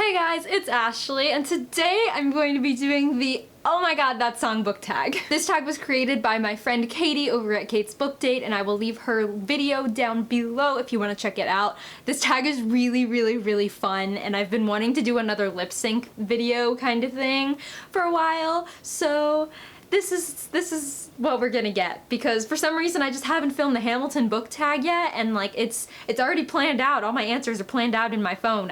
Hey guys, it's Ashley, and today I'm going to be doing the Oh my god, that song book tag. This tag was created by my friend Katie over at Kate's Book Date, and I will leave her video down below if you want to check it out. This tag is really fun, and I've been wanting to do another lip sync video kind of thing for a while, so this is what we're gonna get, because for some reason I just haven't filmed the Hamilton book tag yet, and like it's already planned out. All my answers are planned out in my phone.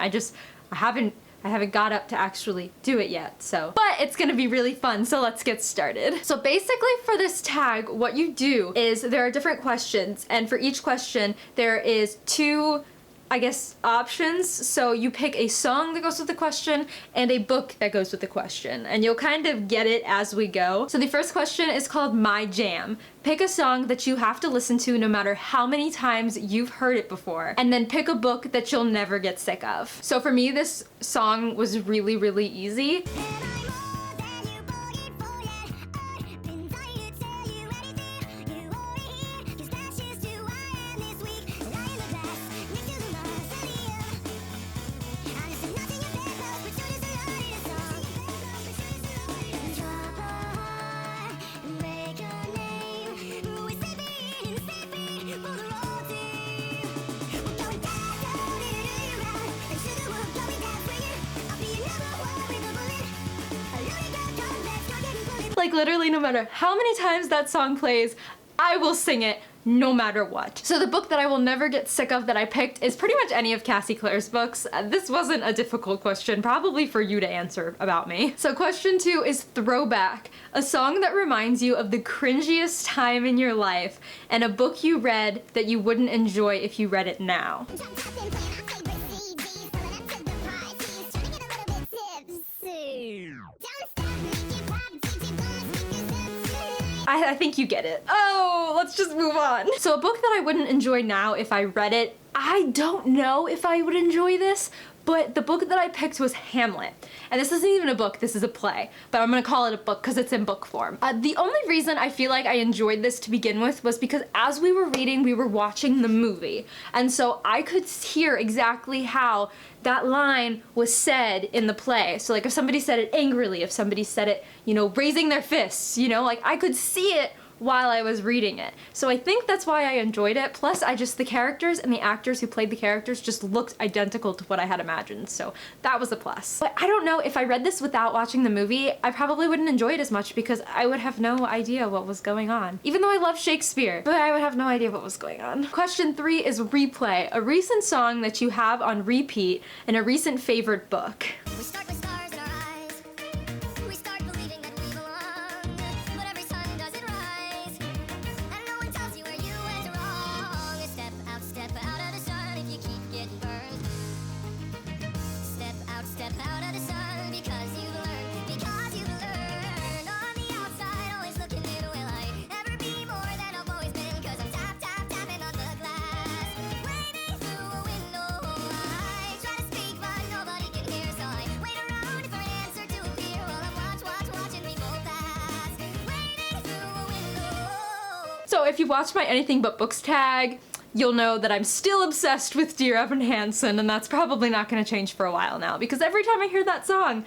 I haven't got up to actually do it yet, so. But it's gonna be really fun, so let's get started. So basically for this tag, what you do is there are different questions, and for each question there is two, I guess, options. So you pick a song that goes with the question and a book that goes with the question, and you'll kind of get it as we go. So the first question is called My Jam. Pick a song that you have to listen to no matter how many times you've heard it before, and then pick a book that you'll never get sick of. So for me, this song was really easy. Like literally no matter how many times that song plays, I will sing it no matter what. So the book that I will never get sick of that I picked is pretty much any of Cassie Clare's books. This wasn't a difficult question, probably for you to answer about me. So question 2 is Throwback, a song that reminds you of the cringiest time in your life and a book you read that you wouldn't enjoy if you read it now. I think you get it. Oh, let's just move on. So a book that I wouldn't enjoy now if I read it, I don't know if I would enjoy this, but the book that I picked was Hamlet. And this isn't even a book, this is a play, but I'm gonna call it a book because it's in book form. The only reason I feel like I enjoyed this to begin with was because as we were reading, we were watching the movie. And so I could hear exactly how that line was said in the play. So like if somebody said it angrily, if somebody said it, you know, raising their fists, you know, like I could see it while I was reading it. So I think that's why I enjoyed it. Plus the characters and the actors who played the characters just looked identical to what I had imagined. So that was a plus. But I don't know, if I read this without watching the movie, I probably wouldn't enjoy it as much because I would have no idea what was going on. Even though I love Shakespeare, but I would have no idea what was going on. Question 3 is Replay, a recent song that you have on repeat and a recent favorite book. We start with stars in our eyes. We start believing that we belong. But every sun doesn't rise. And no one tells you where you went wrong. Step out of the sun if you keep getting burned. Step out of the sun because you've learned. On the outside, always looking in, will I ever be more than I've always been? Cause I'm tapping on the glass. Waiting through a window. I try to speak but nobody can hear, so I wait around for an answer to appear while I'm watching people pass. Waiting through a window. So if you watch my Anything But Books tag, you'll know that I'm still obsessed with Dear Evan Hansen, and that's probably not gonna change for a while now, because every time I hear that song,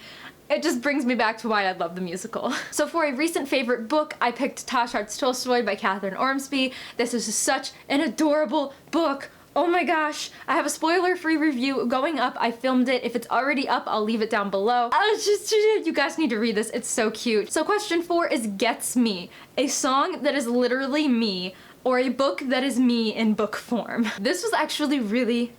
it just brings me back to why I love the musical. So for a recent favorite book, I picked Tash Tolstoy by Kathryn Ormsbee. This is such an adorable book. Oh my gosh, I have a spoiler-free review going up. I filmed it. If it's already up, I'll leave it down below. You guys need to read this. It's so cute. So question 4 is Gets Me, a song that is literally me, or a book that is me in book form. This was actually really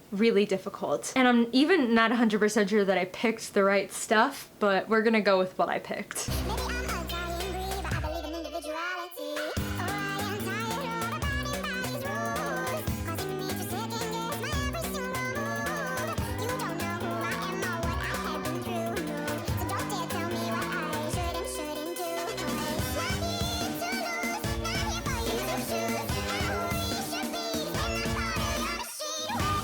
difficult. And I'm even not 100% sure that I picked the right stuff, but we're gonna go with what I picked. Maybe I'm a dying breed, but I believe in individuality. Oh, I am tired of abiding by these rules, causing me to second guess my every single move. You don't know who I am or what I have been through, no. So don't dare tell me what I should and shouldn't do. Not here to lose, not here for you to choose. I'm who you should be when I'm part of your machine. Not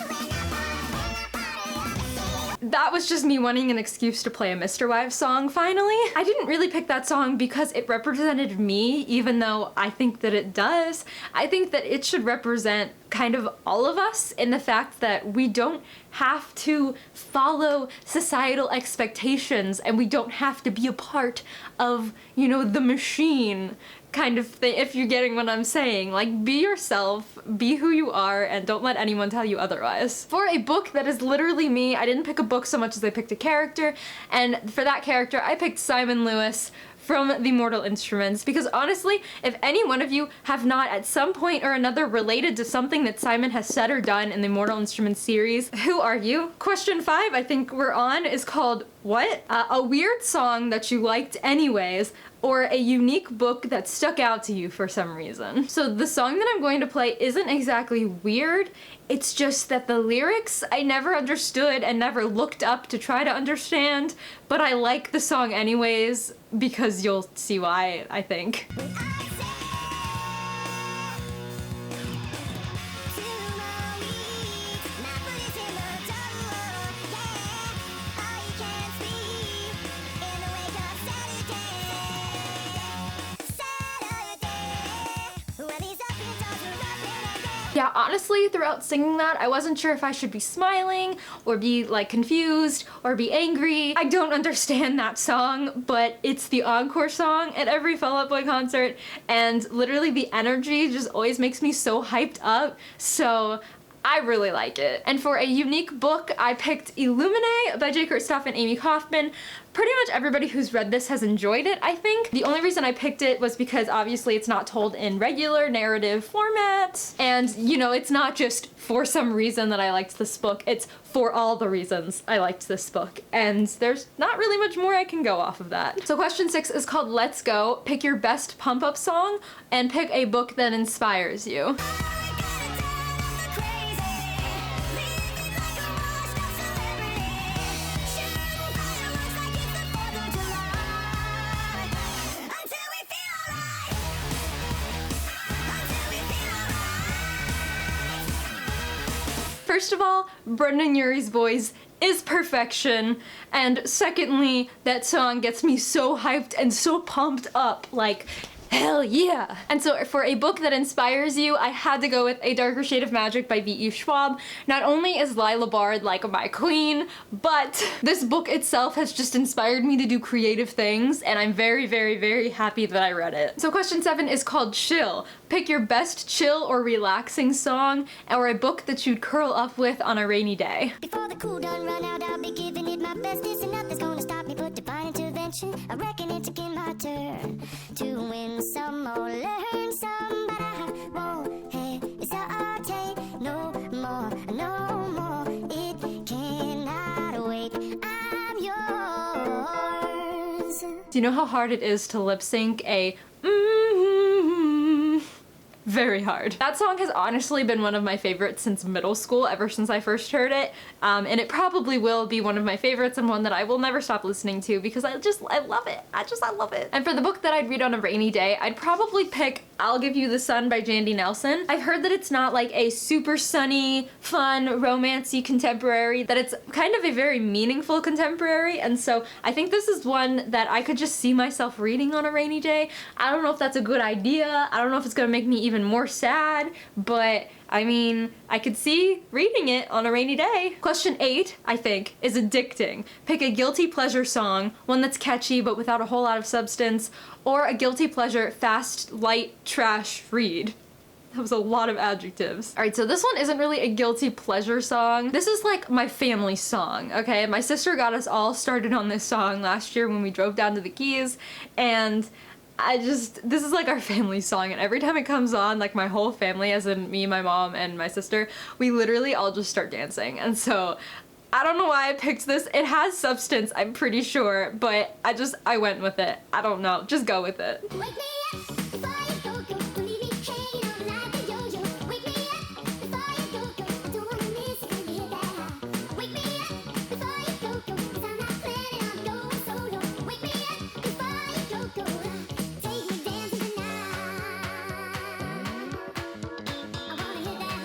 when I'm part of your machine. that was just me wanting an excuse to play a Misterwives song finally. I didn't really pick that song because it represented me, even though I think that it does. I think that it should represent kind of all of us in the fact that we don't have to follow societal expectations and we don't have to be a part of, you know, the machine kind of thing, if you're getting what I'm saying. Like, be yourself, be who you are, and don't let anyone tell you otherwise. For a book that is literally me, I didn't pick a book so much as I picked a character, and for that character, I picked Simon Lewis from The Mortal Instruments, because honestly, if any one of you have not at some point or another related to something that Simon has said or done in the Mortal Instruments series, who are you? Question 5 I think we're on is called what? A weird song that you liked anyways, or a unique book that stuck out to you for some reason. So the song that I'm going to play isn't exactly weird, it's just that the lyrics I never understood and never looked up to try to understand, but I like the song anyways, because you'll see why, I think. Yeah, honestly, throughout singing that, I wasn't sure if I should be smiling, or be, like, confused, or be angry. I don't understand that song, but it's the encore song at every Fall Out Boy concert, and literally the energy just always makes me so hyped up, so I really like it. And for a unique book, I picked Illuminae by Kristoff and Amie Kaufmann. Pretty much everybody who's read this has enjoyed it, I think. The only reason I picked it was because obviously it's not told in regular narrative format. And, you know, it's not just for some reason that I liked this book, it's for all the reasons I liked this book. And there's not really much more I can go off of that. So question 6 is called Let's Go. Pick your best pump-up song and pick a book that inspires you. First of all, Brendan Urie's voice is perfection, and secondly, that song gets me so hyped and so pumped up, like, hell yeah! And so for a book that inspires you, I had to go with A Darker Shade of Magic by V.E. Schwab. Not only is Lila Bard like my queen, but this book itself has just inspired me to do creative things, and I'm very, very, very happy that I read it. So question 7 is called Chill. Pick your best chill or relaxing song, or a book that you'd curl up with on a rainy day. Before the cool done run out, I'll be giving it my best. This and nothing's gonna stop me but divine intervention. I reckon it's again my turn to win some or learn some, but I won't hesitate no more, no more. It cannot wait. I'm yours. Do you know how hard it is to lip sync a very hard. That song has honestly been one of my favorites since middle school, ever since I first heard it, and it probably will be one of my favorites and one that I will never stop listening to because I love it. I love it. And for the book that I'd read on a rainy day, I'd probably pick I'll Give You the Sun by Jandy Nelson. I've heard that it's not like a super sunny, fun, romancy contemporary, that it's kind of a very meaningful contemporary, and so I think this is one that I could just see myself reading on a rainy day. I don't know if that's a good idea. I don't know if it's gonna make me even more sad, but I mean, I could see reading it on a rainy day. Question 8, I think, is addicting. Pick a guilty pleasure song, one that's catchy but without a whole lot of substance, or a guilty pleasure, fast, light, trash read. That was a lot of adjectives. All right, so this one isn't really a guilty pleasure song. This is like my family song, okay? My sister got us all started on this song last year when we drove down to the Keys, and this is like our family song, and every time it comes on, like my whole family, as in me, my mom, and my sister, we literally all just start dancing. And so I don't know why I picked this. It has substance, I'm pretty sure, but I went with it. I don't know, just go with it. Wake me up before you go, go. Don't leave me hanging on like a yo-yo. Wake me up before you go, go. I don't wanna miss it, can you hear that? Wake me up before you go, go. 'Cause I'm not planning on going solo. Wake me up before you go, go. Take me dancing tonight. I wanna hear that.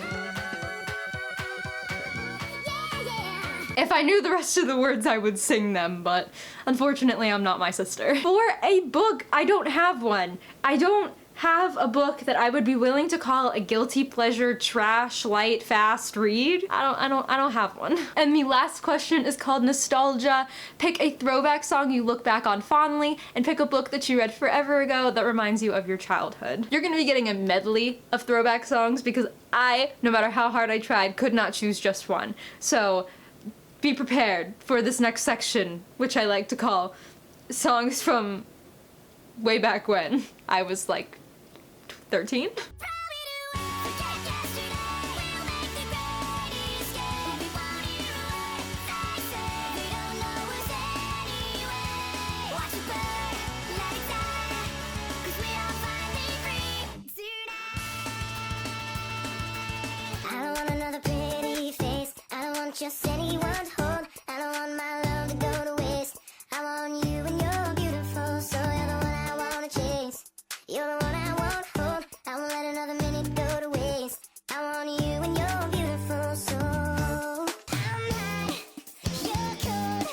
Yeah, yeah. If I knew the rest of the words, I would sing them, but unfortunately, I'm not my sister. For a book, I don't have one. I don't have a book that I would be willing to call a guilty pleasure, trash, light, fast read. I don't have one. And the last question is called nostalgia. Pick a throwback song you look back on fondly, and pick a book that you read forever ago that reminds you of your childhood. You're gonna be getting a medley of throwback songs because I, no matter how hard I tried, could not choose just one. So be prepared for this next section, which I like to call songs from way back when I was like 13? Just anyone to hold. I don't want my love to go to waste. I want you and you're beautiful, so you're the one I wanna chase. You're the one I won't hold. I won't let another minute go to waste. I want you and you're beautiful, so I'm hot, you're cold.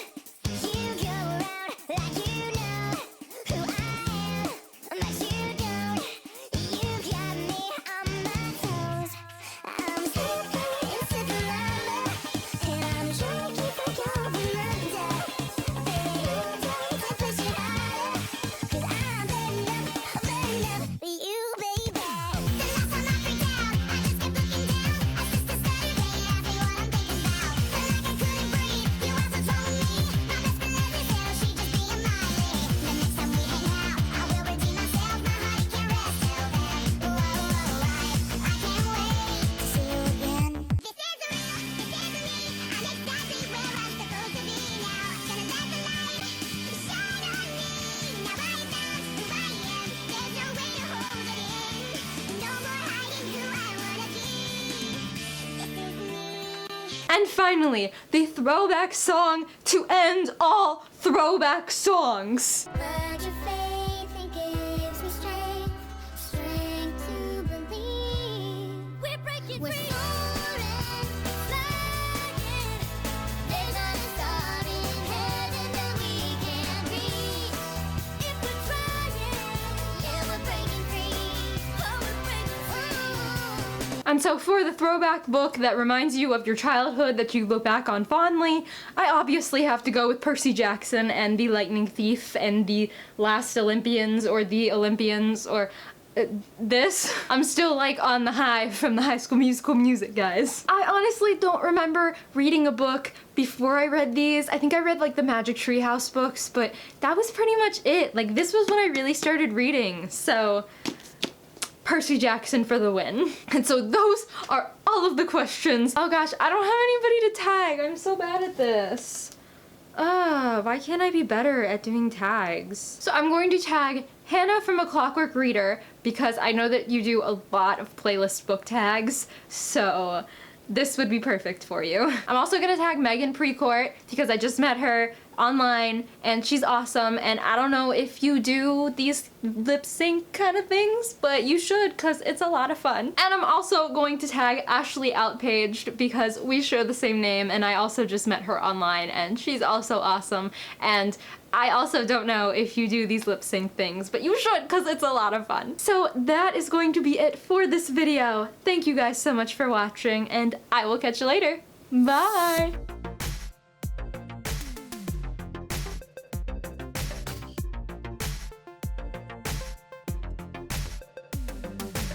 You go around like you know who I am, but you don't. You got me on my toes. I'm slipping into the lava, and I'm trying to keep it going under. Baby, you don't to push it harder, 'cause I'm bad enough for you, baby. The last time I freaked out, I just kept looking down. I just a steady day, ask me what I'm thinking about. Felt like I couldn't breathe, you wasn't for me. My best friend every day, she just being Miley. The next time we hang out, I will redeem myself. My heart it can't rest till then. Whoa, I can't wait to see you again. This is a real, this is a me. I'm exactly where I'm supposed to be now. Gonna let the light shine on me. Now I found who I am. There's no way to hold it in. No more hiding who I wanna be. This is me. And finally, the throwback song to end all throwback songs. But your faith, it gives me strength, strength to believe. We're breaking free. Soaring, flying. There's not a star in heaven that we can't reach. If we're trying, yeah, we're breaking free. Oh, we're breaking free. And so for the throwback book that reminds you of your childhood that you look back on fondly, I obviously have to go with Percy Jackson and The Lightning Thief and The Last Olympians or The Olympians or this. I'm still like on the high from the High School Musical music, guys. I honestly don't remember reading a book before I read these. I think I read like the Magic Treehouse books, but that was pretty much it. Like this was when I really started reading, so Percy Jackson for the win. And so those are all of the questions. Oh gosh, I don't have anybody to tag. I'm so bad at this. Why can't I be better at doing tags? So I'm going to tag Hannah from A Clockwork Reader because I know that you do a lot of playlist book tags, so this would be perfect for you. I'm also gonna tag Meagan Precourt because I just met her online and she's awesome, and I don't know if you do these lip sync kind of things, but you should because it's a lot of fun. And I'm also going to tag AshleyOutpaged because we share the same name and I also just met her online and she's also awesome, and I also don't know if you do these lip sync things, but you should because it's a lot of fun. So that is going to be it for this video. Thank you guys so much for watching and I will catch you later. Bye!